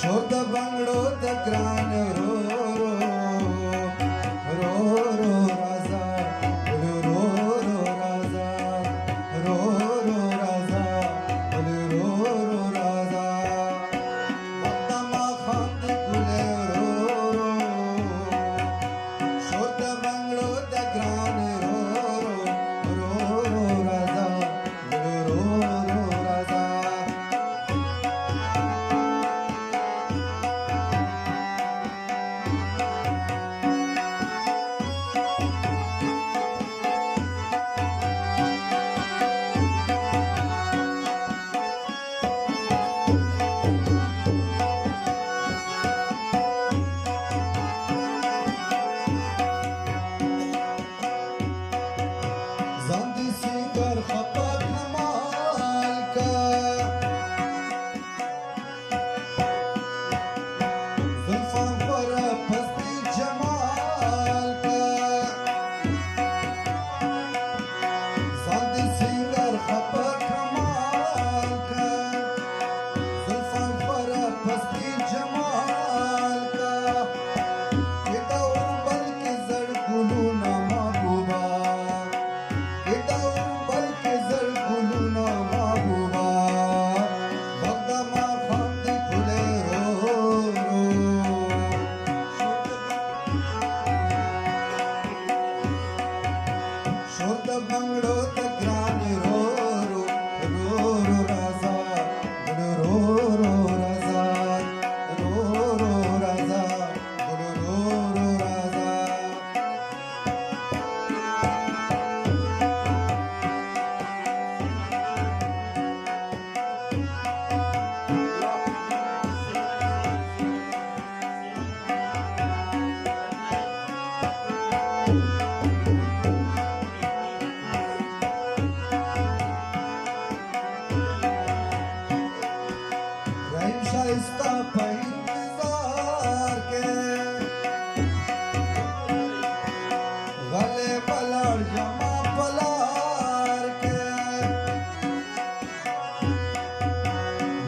شور د بنگړو د ګران رو رو رو رازا رو رو رازا رو رو رازا رو رو رازا مقدما خان دی ګله رو شور د بنگړو د ګران رو رو رو رازا رو رو رازا बंगड़ो त ग्रान रो रो रो रो राजा रो रो राजा रो रो राजा रो रो राजा शाइस्ता पे इंतजार के गले पलार जमा पलार के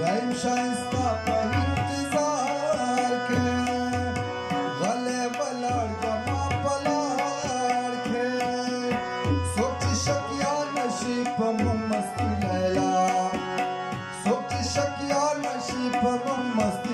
रहीम शाइस्ता पे इंतजार के गले पलार जमा पलार के सोच शकिया नशीब मस्ती लैला सोच शकिया नशीब मस्ती